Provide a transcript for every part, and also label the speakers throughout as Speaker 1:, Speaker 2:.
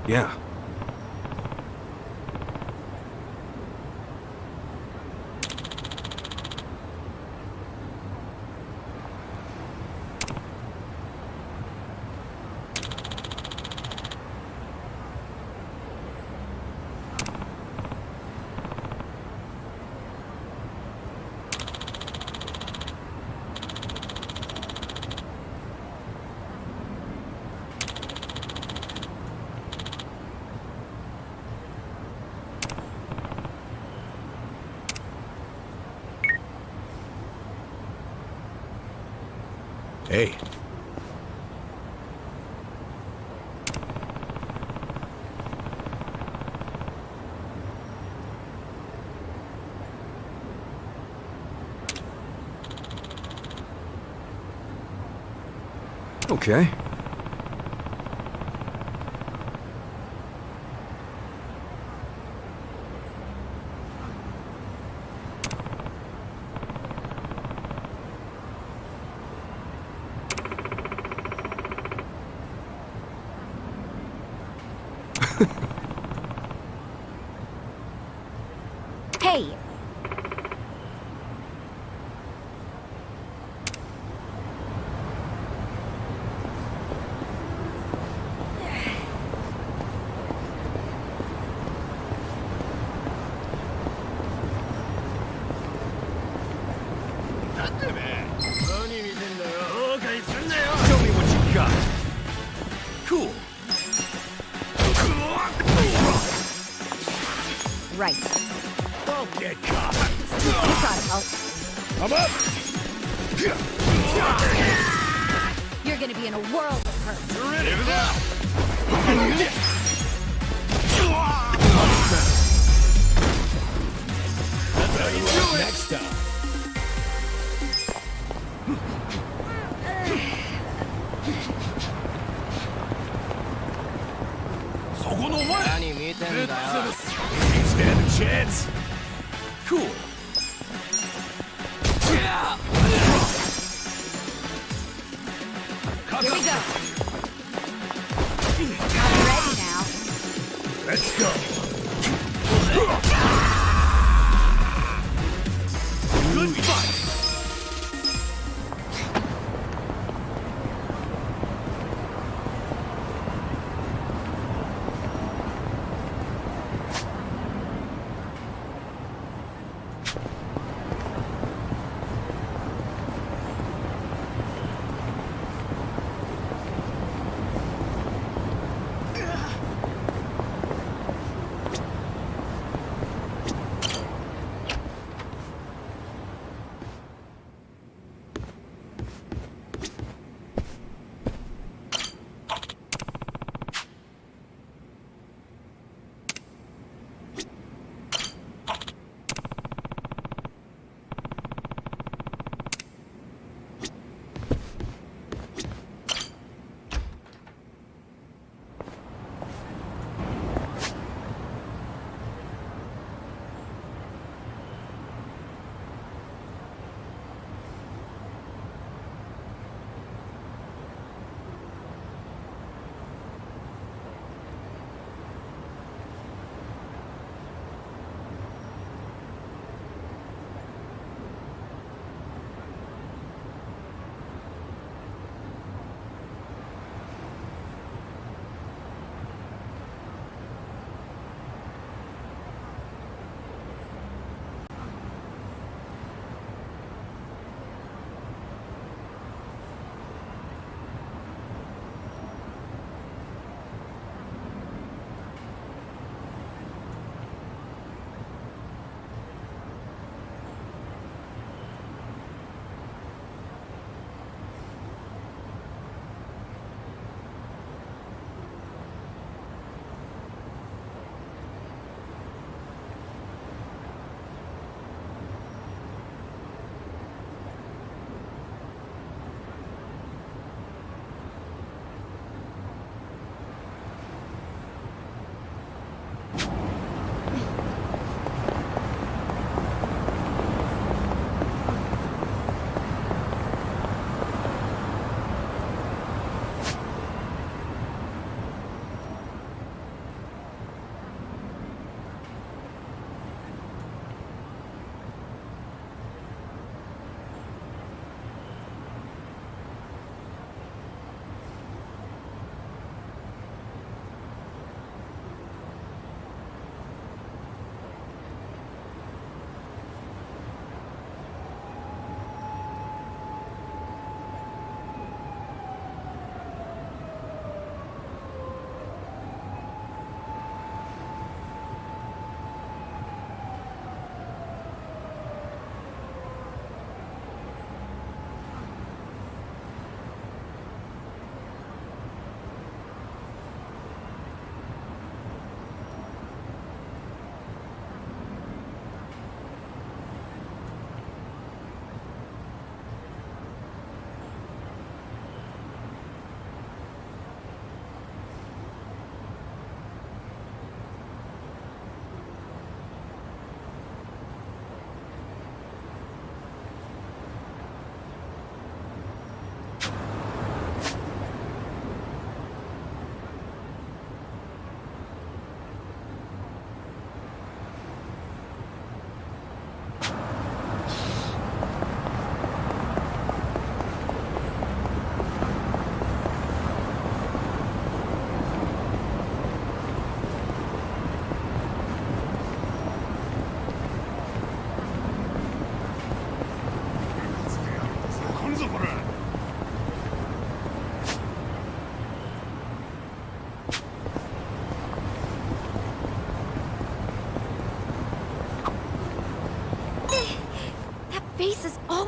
Speaker 1: Yeah. Hey. Okay.
Speaker 2: Hey!
Speaker 1: Show me what you got. Cool.
Speaker 2: Right.
Speaker 1: Don't get caught.
Speaker 2: You gotta help.
Speaker 1: I'm up.
Speaker 2: You're gonna be in a world of hurt.
Speaker 1: Ready? That's how you do it. Next time. You stand a chance. Cool.
Speaker 2: Here we go. I'm ready now.
Speaker 1: Let's go. Good fight.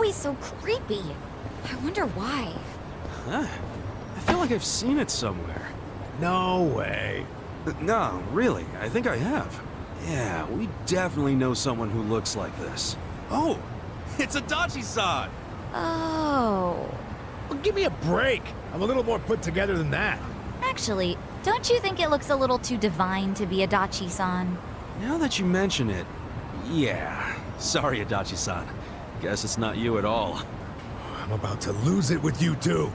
Speaker 2: always so creepy. I wonder why.
Speaker 1: Huh? I feel like I've seen it somewhere.
Speaker 3: No way.
Speaker 1: No, really, I think I have. Yeah, we definitely know someone who looks like this. Oh, it's Adachi-san!
Speaker 2: Oh.
Speaker 3: Well, give me a break. I'm a little more put together than that.
Speaker 2: Actually, don't you think it looks a little too divine to be Adachi-san?
Speaker 1: Now that you mention it, yeah. Sorry, Adachi-san. Guess it's not you at all.
Speaker 3: I'm about to lose it with you two.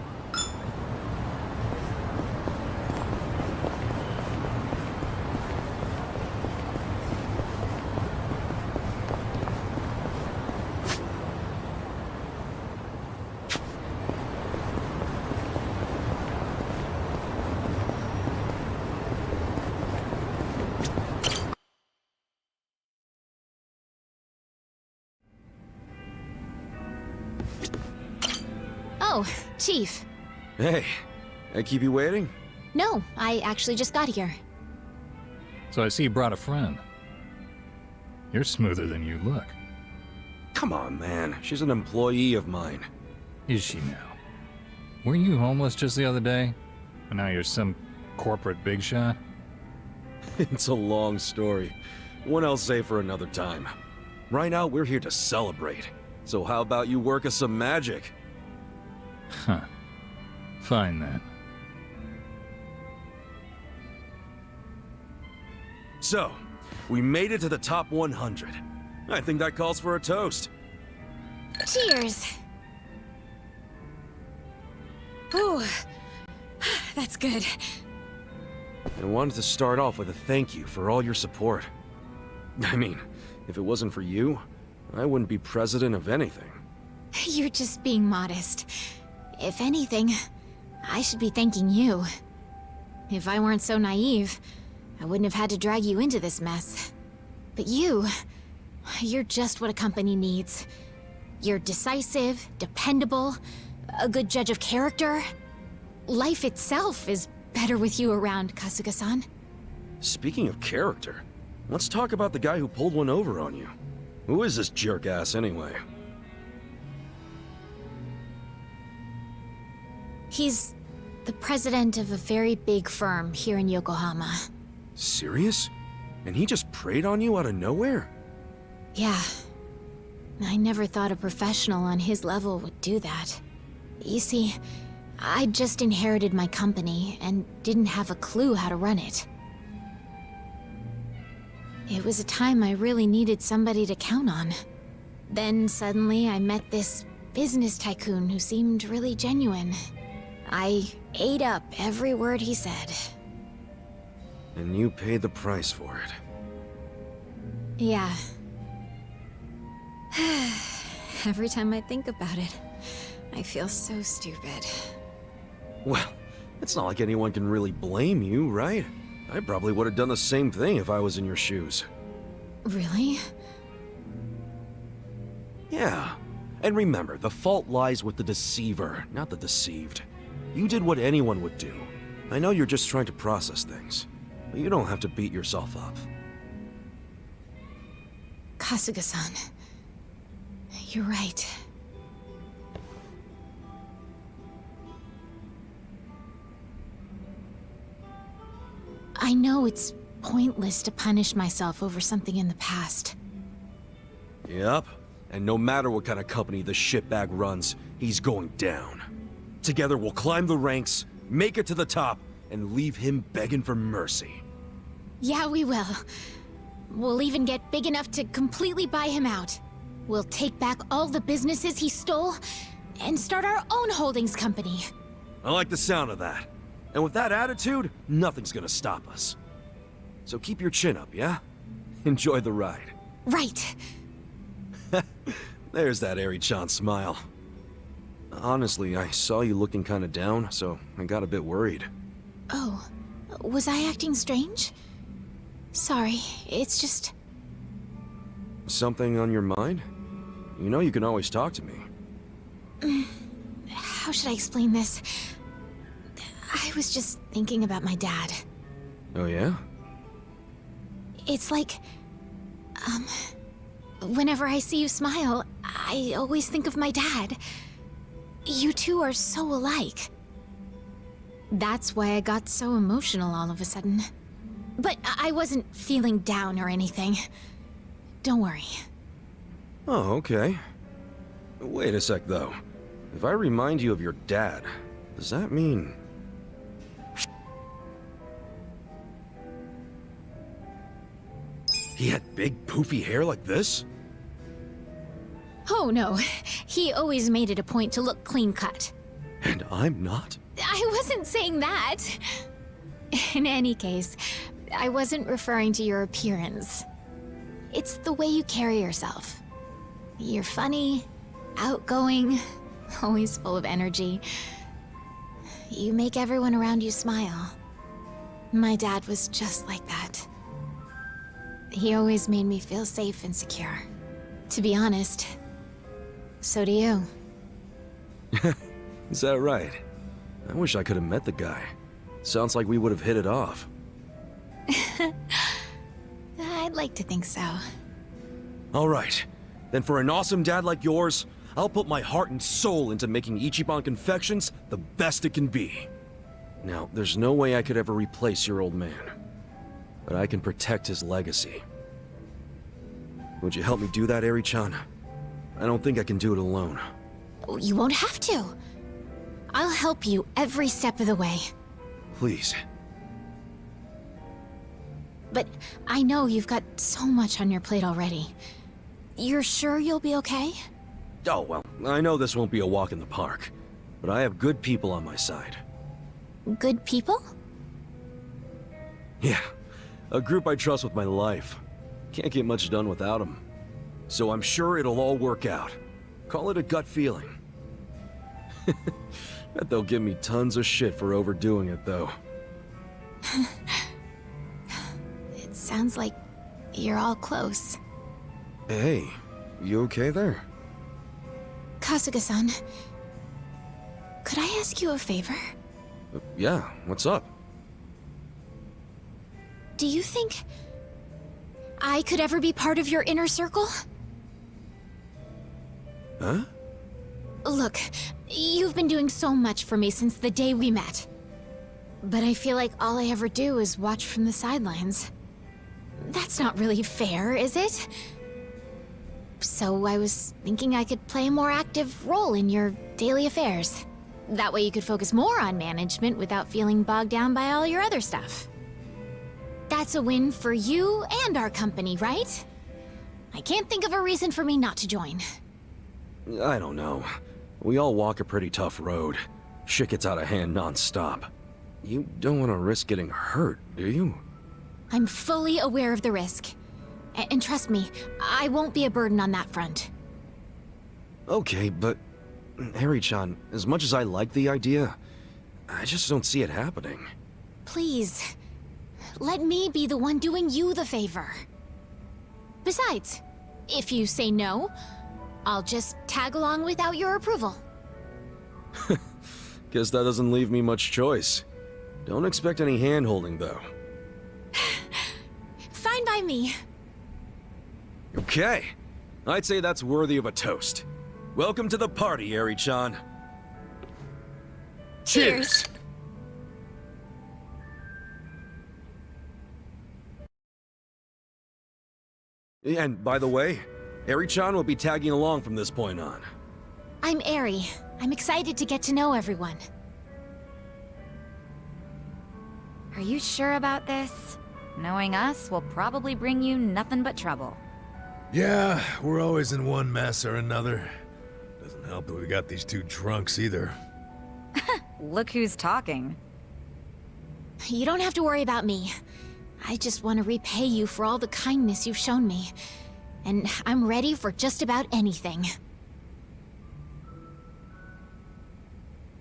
Speaker 2: Oh, Chief.
Speaker 1: Hey, I keep you waiting?
Speaker 2: No, I actually just got here.
Speaker 4: So I see you brought a friend. You're smoother than you look.
Speaker 1: Come on, man. She's an employee of mine.
Speaker 4: Is she now? Weren't you homeless just the other day? And now you're some corporate big shot?
Speaker 1: It's a long story. One I'll save for another time. Right now, we're here to celebrate. So how about you work us some magic?
Speaker 4: Huh. Fine then.
Speaker 1: So, we made it to the top 100. I think that calls for a toast.
Speaker 2: Cheers. Ooh, that's good.
Speaker 1: I wanted to start off with a thank you for all your support. I mean, if it wasn't for you, I wouldn't be president of anything.
Speaker 2: You're just being modest. If anything, I should be thanking you. If I weren't so naive, I wouldn't have had to drag you into this mess. But you're just what a company needs. You're decisive, dependable, a good judge of character. Life itself is better with you around, Kasuga-san.
Speaker 1: Speaking of character, let's talk about the guy who pulled one over on you. Who is this jerk-ass anyway?
Speaker 2: He's the president of a very big firm here in Yokohama.
Speaker 1: Serious? And he just preyed on you out of nowhere?
Speaker 2: Yeah. I never thought a professional on his level would do that. You see, I just inherited my company and didn't have a clue how to run it. It was a time I really needed somebody to count on. Then suddenly I met this business tycoon who seemed really genuine. I ate up every word he said.
Speaker 1: And you paid the price for it.
Speaker 2: Yeah. Every time I think about it, I feel so stupid.
Speaker 1: Well, it's not like anyone can really blame you, right? I probably would have done the same thing if I was in your shoes.
Speaker 2: Really?
Speaker 1: Yeah. And remember, the fault lies with the deceiver, not the deceived. You did what anyone would do. I know you're just trying to process things, but you don't have to beat yourself up.
Speaker 2: Kasuga-san, you're right. I know it's pointless to punish myself over something in the past.
Speaker 1: Yep. And no matter what kind of company the shitbag runs, he's going down. Together we'll climb the ranks, make it to the top, and leave him begging for mercy.
Speaker 2: Yeah, we will. We'll even get big enough to completely buy him out. We'll take back all the businesses he stole, and start our own holdings company.
Speaker 1: I like the sound of that. And with that attitude, nothing's gonna stop us. So keep your chin up, yeah? Enjoy the ride.
Speaker 2: Right.
Speaker 1: There's that Eri-chan smile. Honestly, I saw you looking kinda down, so I got a bit worried.
Speaker 2: Oh, was I acting strange? Sorry, it's just...
Speaker 1: Something on your mind? You know you can always talk to me.
Speaker 2: How should I explain this? I was just thinking about my dad.
Speaker 1: Oh yeah?
Speaker 2: It's like... whenever I see you smile, I always think of my dad. You two are so alike. That's why I got so emotional all of a sudden. But I wasn't feeling down or anything. Don't worry.
Speaker 1: Oh, okay. Wait a sec, though. If I remind you of your dad, does that mean... he had big, poofy hair like this?
Speaker 2: Oh no, he always made it a point to look clean-cut.
Speaker 1: And I'm not?
Speaker 2: I wasn't saying that. In any case, I wasn't referring to your appearance. It's the way you carry yourself. You're funny, outgoing, always full of energy. You make everyone around you smile. My dad was just like that. He always made me feel safe and secure. To be honest, so do you.
Speaker 1: Is that right? I wish I could have met the guy. Sounds like we would have hit it off.
Speaker 2: I'd like to think so.
Speaker 1: All right. Then for an awesome dad like yours, I'll put my heart and soul into making Ichiban Confections the best it can be. Now, there's no way I could ever replace your old man. But I can protect his legacy. Would you help me do that, Eri-chan? I don't think I can do it alone.
Speaker 2: You won't have to. I'll help you every step of the way.
Speaker 1: Please.
Speaker 2: But I know you've got so much on your plate already. You're sure you'll be okay?
Speaker 1: Oh, well, I know this won't be a walk in the park. But I have good people on my side.
Speaker 2: Good people?
Speaker 1: Yeah. A group I trust with my life. Can't get much done without them. So I'm sure it'll all work out. Call it a gut feeling. Bet they'll give me tons of shit for overdoing it, though.
Speaker 2: It sounds like you're all close.
Speaker 1: Hey, you okay there?
Speaker 2: Kasuga-san, could I ask you a favor?
Speaker 1: Yeah, what's up?
Speaker 2: Do you think I could ever be part of your inner circle?
Speaker 1: Huh?
Speaker 2: Look, you've been doing so much for me since the day we met. But I feel like all I ever do is watch from the sidelines. That's not really fair, is it? So I was thinking I could play a more active role in your daily affairs. That way you could focus more on management without feeling bogged down by all your other stuff. That's a win for you and our company, right? I can't think of a reason for me not to join.
Speaker 1: I don't know. We all walk a pretty tough road. Shit gets out of hand non-stop. You don't want to risk getting hurt, do you?
Speaker 2: I'm fully aware of the risk. And trust me, I won't be a burden on that front.
Speaker 1: Okay, but... Harry-chan, as much as I like the idea, I just don't see it happening.
Speaker 2: Please, let me be the one doing you the favor. Besides, if you say no, I'll just tag along without your approval.
Speaker 1: Guess that doesn't leave me much choice. Don't expect any hand-holding, though.
Speaker 2: Fine by me.
Speaker 1: Okay. I'd say that's worthy of a toast. Welcome to the party, Eri-chan.
Speaker 2: Cheers.
Speaker 1: And by the way, Eri-chan will be tagging along from this point on.
Speaker 2: I'm Eri. I'm excited to get to know everyone.
Speaker 5: Are you sure about this? Knowing us will probably bring you nothing but trouble.
Speaker 3: Yeah, we're always in one mess or another. Doesn't help that we got these two drunks either.
Speaker 5: Look who's talking.
Speaker 2: You don't have to worry about me. I just want to repay you for all the kindness you've shown me. And I'm ready for just about anything.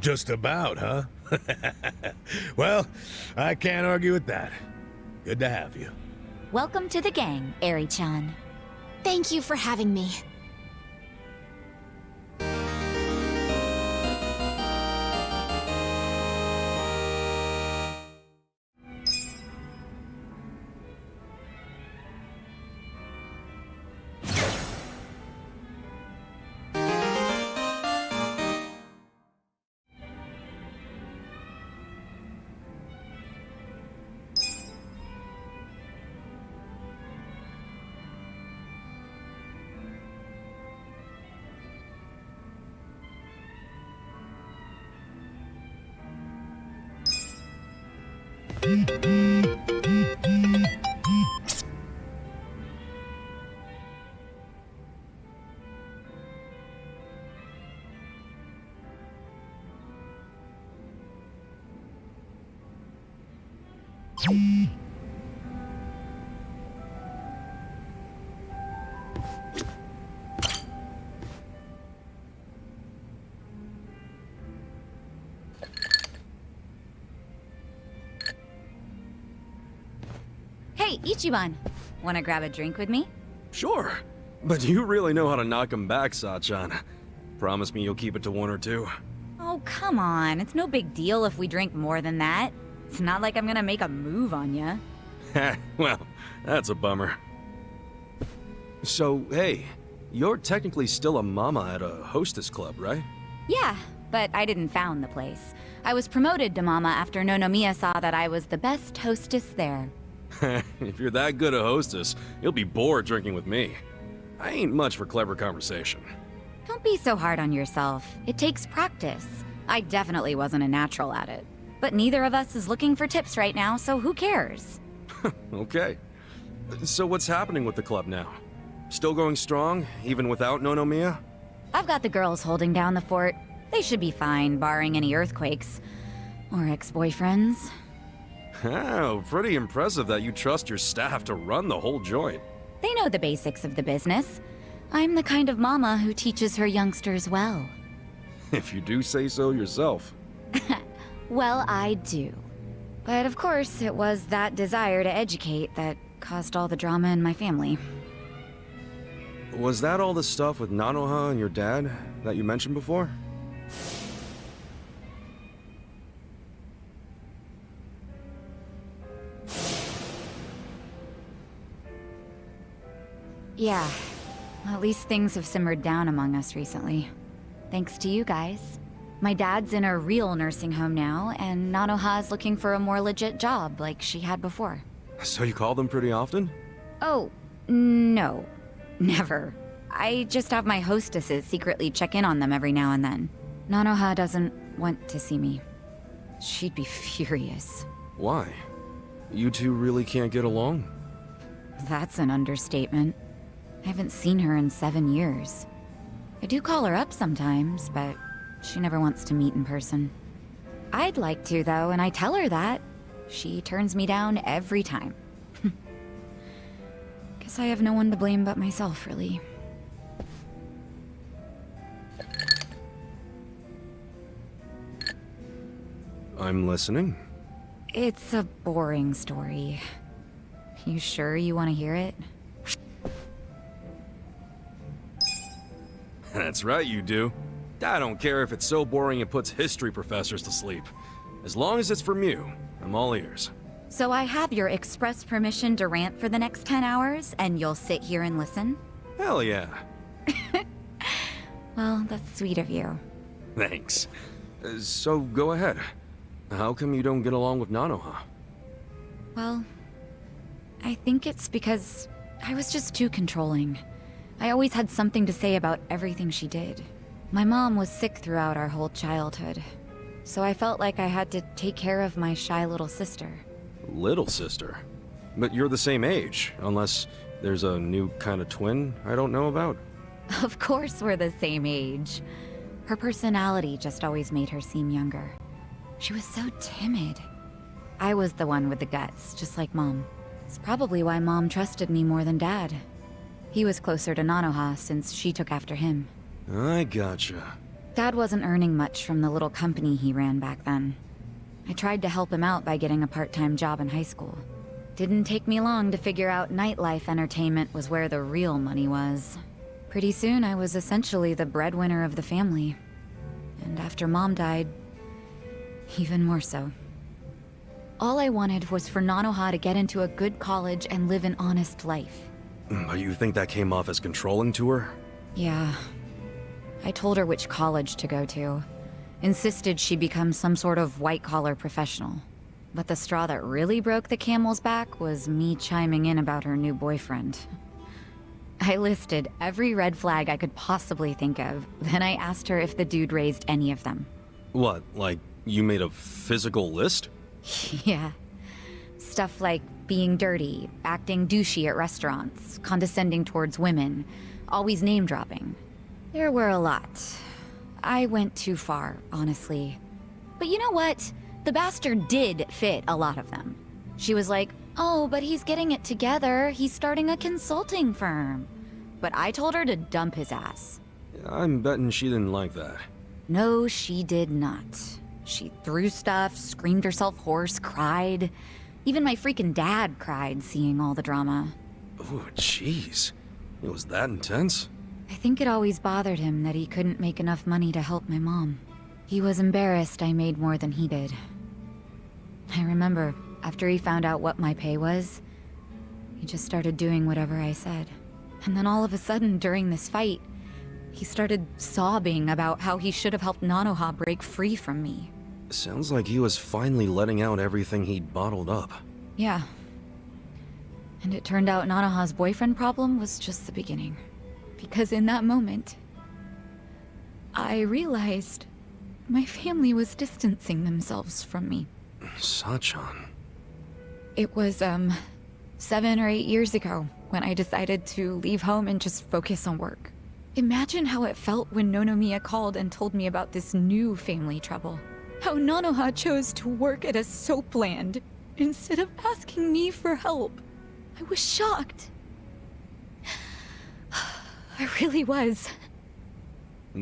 Speaker 3: Just about, huh? Well, I can't argue with that. Good to have you.
Speaker 5: Welcome to the gang, Eri-chan.
Speaker 2: Thank you for having me.
Speaker 5: Hey, Ichiban. Wanna grab a drink with me?
Speaker 1: Sure. But you really know how to knock him back, Sachan. Promise me you'll keep it to one or two.
Speaker 5: Oh, come on. It's no big deal if we drink more than that. It's not like I'm gonna make a move on ya.
Speaker 1: Well, that's a bummer. So, hey, you're technically still a mama at a hostess club, right?
Speaker 5: Yeah, but I didn't found the place. I was promoted to mama after Nonomiya saw that I was the best hostess there.
Speaker 1: If you're that good a hostess, you'll be bored drinking with me. I ain't much for clever conversation.
Speaker 5: Don't be so hard on yourself. It takes practice. I definitely wasn't a natural at it. But neither of us is looking for tips right now, so who cares?
Speaker 1: Okay. So what's happening with the club now? Still going strong, even without Nonomiya?
Speaker 5: I've got the girls holding down the fort. They should be fine, barring any earthquakes. Or ex-boyfriends.
Speaker 1: Oh, pretty impressive that you trust your staff to run the whole joint.
Speaker 5: They know the basics of the business. I'm the kind of mama who teaches her youngsters well.
Speaker 1: If you do say so yourself.
Speaker 5: Well, I do. But of course, it was that desire to educate that caused all the drama in my family.
Speaker 1: Was that all the stuff with Nanoha and your dad that you mentioned before?
Speaker 5: Yeah. At least things have simmered down among us recently. Thanks to you guys. My dad's in a real nursing home now, and Nanoha's looking for a more legit job like she had before.
Speaker 1: So you call them pretty often?
Speaker 5: Oh, no. Never. I just have my hostesses secretly check in on them every now and then. Nanoha doesn't want to see me. She'd be furious.
Speaker 1: Why? You two really can't get along?
Speaker 5: That's an understatement. I haven't seen her in 7 years. I do call her up sometimes, but she never wants to meet in person. I'd like to, though, and I tell her that. She turns me down every time. Guess I have no one to blame but myself, really.
Speaker 1: I'm listening.
Speaker 5: It's a boring story. You sure you want to hear it?
Speaker 1: That's right, you do. I don't care if it's so boring it puts history professors to sleep. As long as it's from you, I'm all ears.
Speaker 5: So I have your express permission to rant for the next 10 hours, and you'll sit here and listen?
Speaker 1: Hell yeah.
Speaker 5: Well, that's sweet of you.
Speaker 1: Thanks. So go ahead. How come you don't get along with Nanoha?
Speaker 5: Well, I think it's because I was just too controlling. I always had something to say about everything she did. My mom was sick throughout our whole childhood, so I felt like I had to take care of my shy little sister.
Speaker 1: Little sister? But you're the same age, unless there's a new kind of twin I don't know about.
Speaker 5: Of course we're the same age. Her personality just always made her seem younger. She was so timid. I was the one with the guts, just like Mom. It's probably why Mom trusted me more than Dad. He was closer to Nanoha since she took after him.
Speaker 1: I gotcha.
Speaker 5: Dad wasn't earning much from the little company he ran back then. I tried to help him out by getting a part-time job in high school. Didn't take me long to figure out nightlife entertainment was where the real money was. Pretty soon I was essentially the breadwinner of the family. And after Mom died, even more so. All I wanted was for Nanoha to get into a good college and live an honest life.
Speaker 1: But you think that came off as controlling to her?
Speaker 5: Yeah. I told her which college to go to. Insisted she become some sort of white-collar professional. But the straw that really broke the camel's back was me chiming in about her new boyfriend. I listed every red flag I could possibly think of, then I asked her if the dude raised any of them.
Speaker 1: What, like you made a physical list?
Speaker 5: Yeah. Stuff like being dirty, acting douchey at restaurants, condescending towards women, always name-dropping. There were a lot. I went too far, honestly. But you know what? The bastard did fit a lot of them. She was like, oh, but he's getting it together. He's starting a consulting firm. But I told her to dump his ass.
Speaker 1: I'm betting she didn't like that.
Speaker 5: No, she did not. She threw stuff, screamed herself hoarse, cried. Even my freaking dad cried seeing all the drama.
Speaker 1: Oh, jeez. It was that intense?
Speaker 5: I think it always bothered him that he couldn't make enough money to help my mom. He was embarrassed I made more than he did. I remember, after he found out what my pay was, he just started doing whatever I said. And then all of a sudden, during this fight, he started sobbing about how he should have helped Nanoha break free from me.
Speaker 1: Sounds like he was finally letting out everything he'd bottled up.
Speaker 5: Yeah. And it turned out Nanoha's boyfriend problem was just the beginning. Because in that moment, I realized my family was distancing themselves from me.
Speaker 1: Sachan.
Speaker 5: It was, 7 or 8 years ago when I decided to leave home and just focus on work. Imagine how it felt when Nonomiya called and told me about this new family trouble. How Nanoha chose to work at a soap land instead of asking me for help. I was shocked. I really was.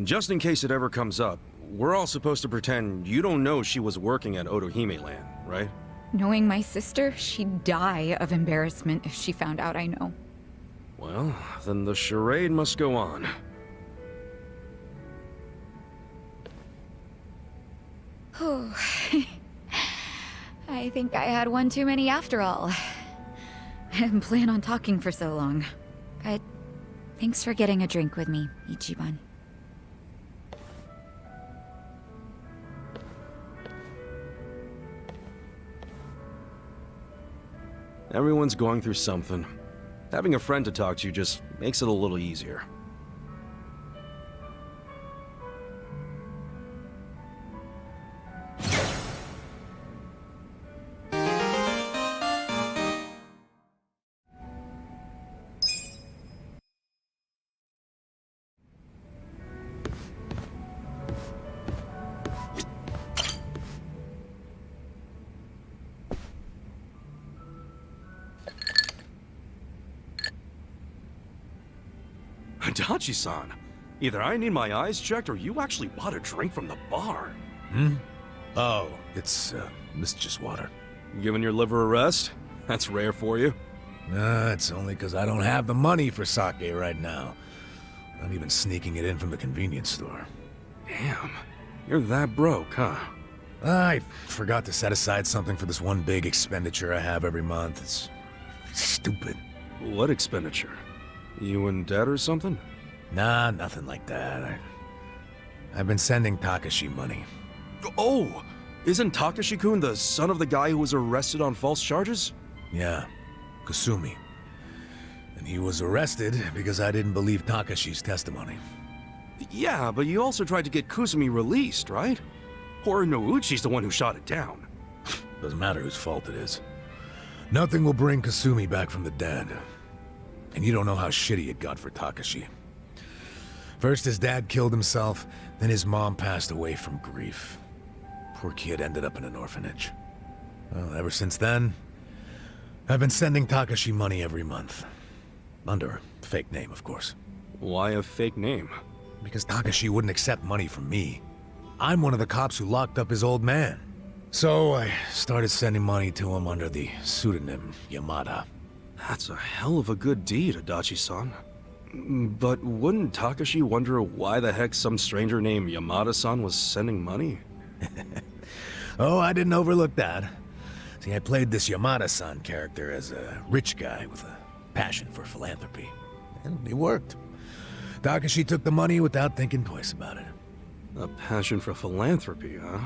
Speaker 1: Just in case it ever comes up, we're all supposed to pretend you don't know she was working at Otohime Land, right?
Speaker 5: Knowing my sister, she'd die of embarrassment if she found out I know.
Speaker 1: Well, then the charade must go on.
Speaker 5: Oh, I think I had one too many after all. I didn't plan on talking for so long. But thanks for getting a drink with me, Ichiban.
Speaker 1: Everyone's going through something. Having a friend to talk to just makes it a little easier. Adachi-san, either I need my eyes checked or you actually bought a drink from the bar.
Speaker 3: Oh, it's, just water.
Speaker 1: Giving your liver a rest? That's rare for you.
Speaker 3: It's only because I don't have the money for sake right now. I'm even sneaking it in from the convenience store.
Speaker 1: Damn, you're that broke, huh?
Speaker 3: I forgot to set aside something for this one big expenditure I have every month. It's stupid.
Speaker 1: What expenditure? You in debt or something?
Speaker 3: Nah, nothing like that. I've been sending Takashi money.
Speaker 1: Oh! Isn't Takashi-kun the son of the guy who was arrested on false charges?
Speaker 3: Yeah, Kasumi. And he was arrested because I didn't believe Takashi's testimony.
Speaker 1: Yeah, but you also tried to get Kusumi released, right? Or Nouchi's the one who shot it down.
Speaker 3: Doesn't matter whose fault it is. Nothing will bring Kasumi back from the dead. And you don't know how shitty it got for Takashi. First his dad killed himself, then his mom passed away from grief. Poor kid ended up in an orphanage. Well, ever since then, I've been sending Takashi money every month. Under a fake name, of course.
Speaker 1: Why a fake name?
Speaker 3: Because Takashi wouldn't accept money from me. I'm one of the cops who locked up his old man. So I started sending money to him under the pseudonym Yamada.
Speaker 1: That's a hell of a good deed, Adachi-san. But wouldn't Takashi wonder why the heck some stranger named Yamada-san was sending money?
Speaker 3: Oh, I didn't overlook that. See, I played this Yamada-san character as a rich guy with a passion for philanthropy. And it worked. Takashi took the money without thinking twice about it.
Speaker 1: A passion for philanthropy, huh?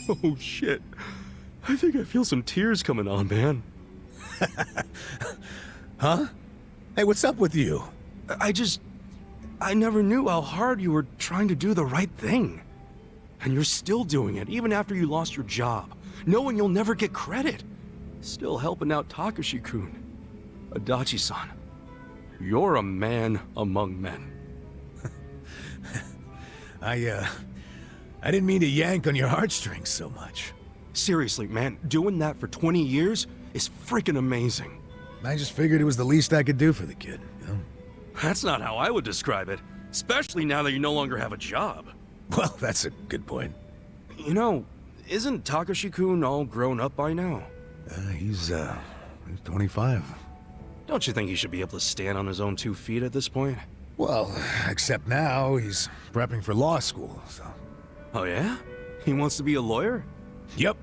Speaker 1: Oh shit. I think I feel some tears coming on, man.
Speaker 3: Huh? Hey, what's up with you?
Speaker 1: I I never knew how hard you were trying to do the right thing. And you're still doing it, even after you lost your job, knowing you'll never get credit. Still helping out Takashi-kun. Adachi-san. You're a man among men.
Speaker 3: I didn't mean to yank on your heartstrings so much.
Speaker 1: Seriously, man, doing that for 20 years is freaking amazing.
Speaker 3: I just figured it was the least I could do for the kid, you know?
Speaker 1: That's not how I would describe it, especially now that you no longer have a job.
Speaker 3: Well, that's a good point.
Speaker 1: You know, isn't Takashi-kun all grown up by now?
Speaker 3: He's 25.
Speaker 1: Don't you think he should be able to stand on his own 2 feet at this point?
Speaker 3: Well, except now he's prepping for law school, so...
Speaker 1: Oh yeah? He wants to be a lawyer?
Speaker 3: Yep.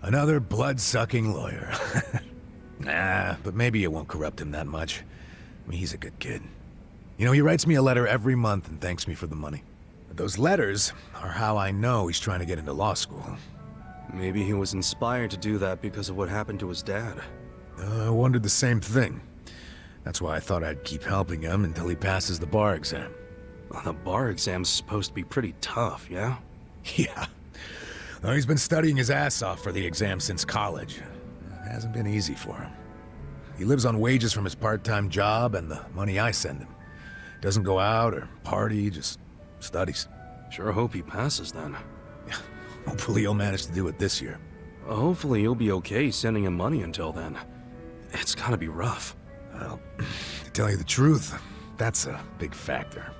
Speaker 3: Another blood-sucking lawyer. Nah, but maybe it won't corrupt him that much. I mean, he's a good kid. You know, he writes me a letter every month and thanks me for the money. But those letters are how I know he's trying to get into law school.
Speaker 1: Maybe he was inspired to do that because of what happened to his dad.
Speaker 3: I wondered the same thing. That's why I thought I'd keep helping him until he passes the bar exam.
Speaker 1: Well, the bar exam's supposed to be pretty tough, yeah?
Speaker 3: Yeah. Well, he's been studying his ass off for the exam since college. It hasn't been easy for him. He lives on wages from his part-time job and the money I send him. Doesn't go out or party, just studies.
Speaker 1: Sure hope he passes then.
Speaker 3: Hopefully he'll manage to do it this year.
Speaker 1: Hopefully you'll be okay sending him money until then. It's gotta be rough.
Speaker 3: Well, to tell you the truth, that's a big factor.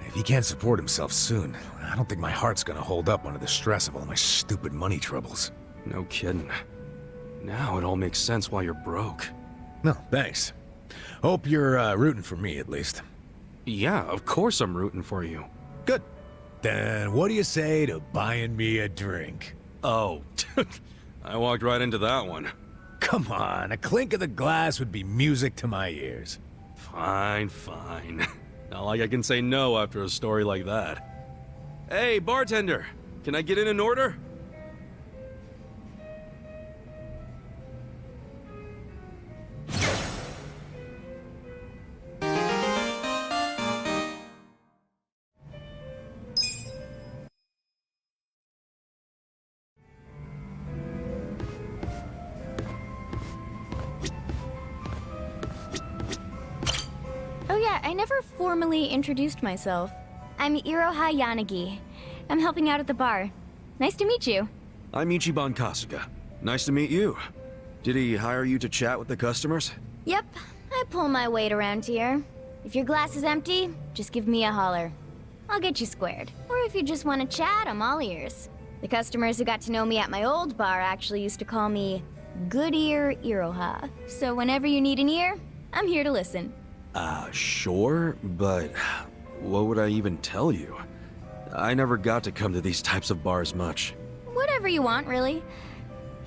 Speaker 3: If he can't support himself soon, I don't think my heart's gonna hold up under the stress of all my stupid money troubles.
Speaker 1: No kidding. Now it all makes sense why you're broke.
Speaker 3: No, thanks. Hope you're rooting for me, at least.
Speaker 1: Yeah, of course I'm rooting for you.
Speaker 3: Good. Then what do you say to buying me a drink?
Speaker 1: Oh, I walked right into that one.
Speaker 3: Come on, a clink of the glass would be music to my ears.
Speaker 1: Fine, fine. Not like I can say no after a story like that. Hey, bartender, can I get in an order?
Speaker 6: Oh yeah, I never formally introduced myself. I'm Iroha Yanagi. I'm helping out at the bar. Nice to meet you.
Speaker 1: I'm Ichiban Kasuga. Nice to meet you. Did he hire you to chat with the customers?
Speaker 6: Yep, I pull my weight around here. If your glass is empty, just give me a holler. I'll get you squared. Or if you just want to chat, I'm all ears. The customers who got to know me at my old bar actually used to call me Good Ear Iroha. So whenever you need an ear, I'm here to listen.
Speaker 1: Sure, but what would I even tell you? I never got to come to these types of bars much.
Speaker 6: Whatever you want, really.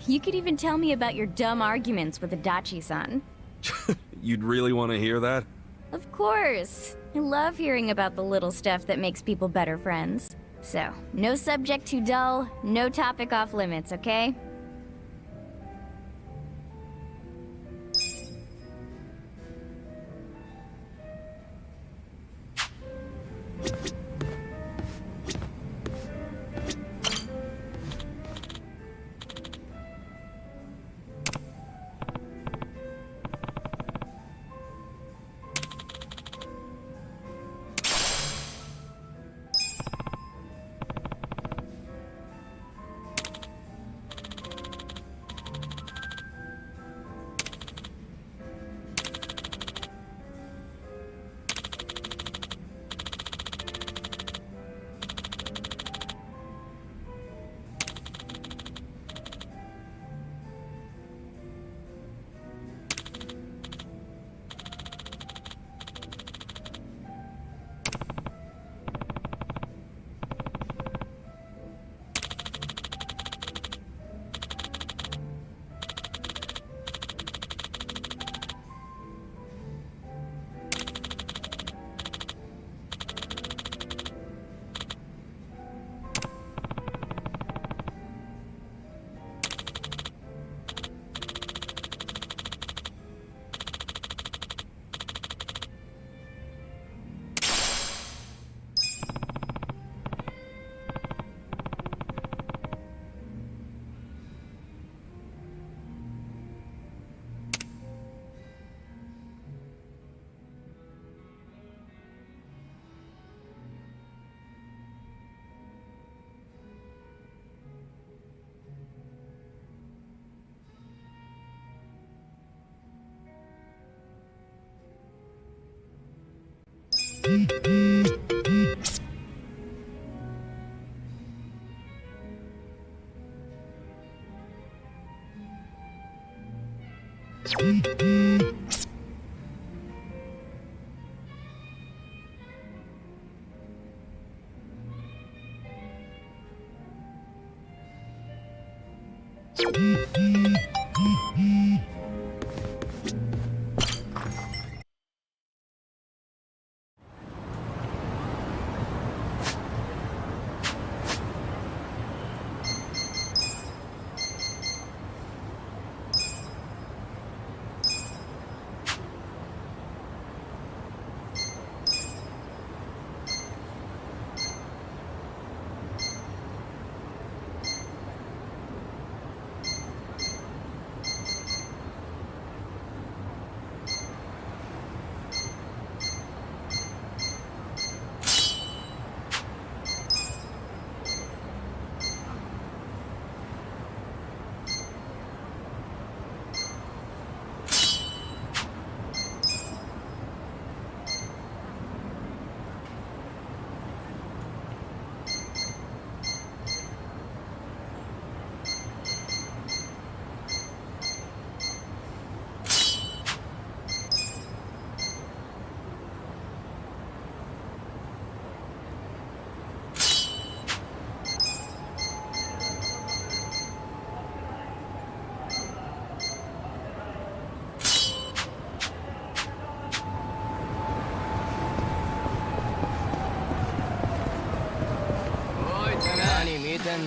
Speaker 6: You could even tell me about your dumb arguments with Adachi-san.
Speaker 1: You'd really want to hear that?
Speaker 6: Of course. I love hearing about the little stuff that makes people better friends. So, no subject too dull, no topic off limits, okay?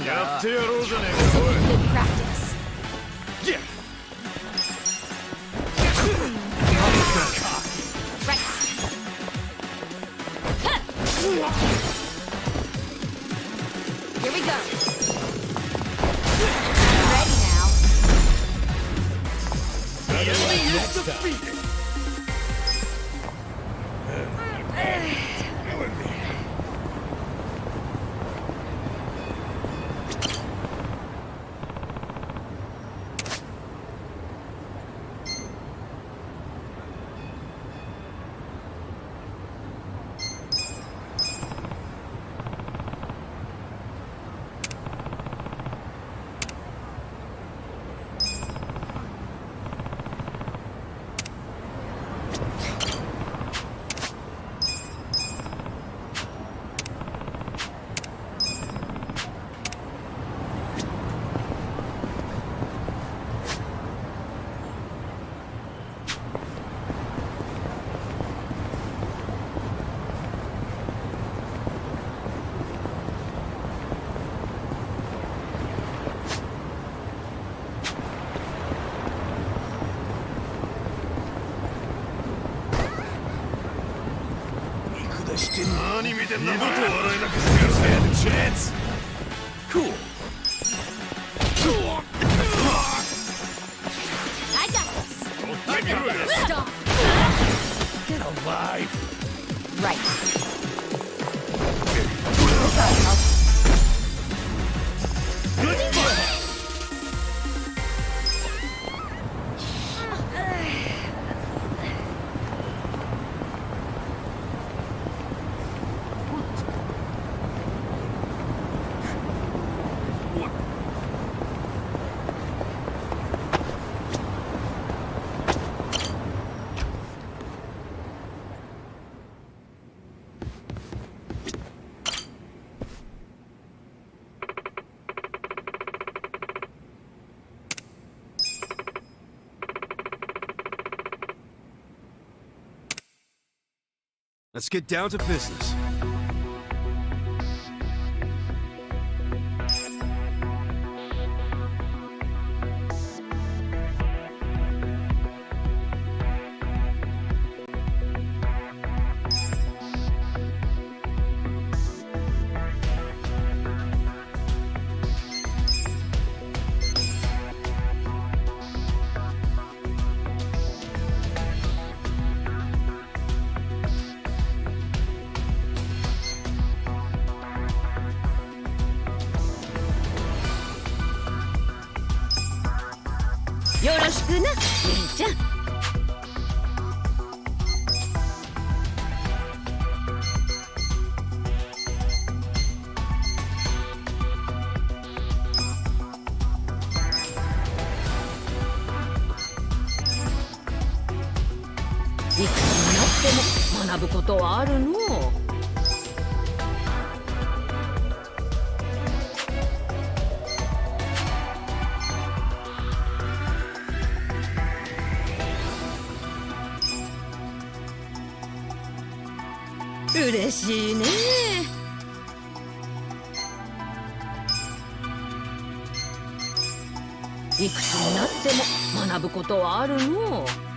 Speaker 1: やってやろうじゃねえか、おい。
Speaker 2: Good practice.
Speaker 1: Yeah.
Speaker 2: Right. Here we go. Ready now.
Speaker 1: The enemy is defeated. Chance. Cool.
Speaker 2: I got this. Stop.
Speaker 1: Get alive.
Speaker 2: Right.
Speaker 1: Let's get down to business.
Speaker 7: も学ぶことはあるのう。嬉しいね。いくつになっても学ぶことはあるのう。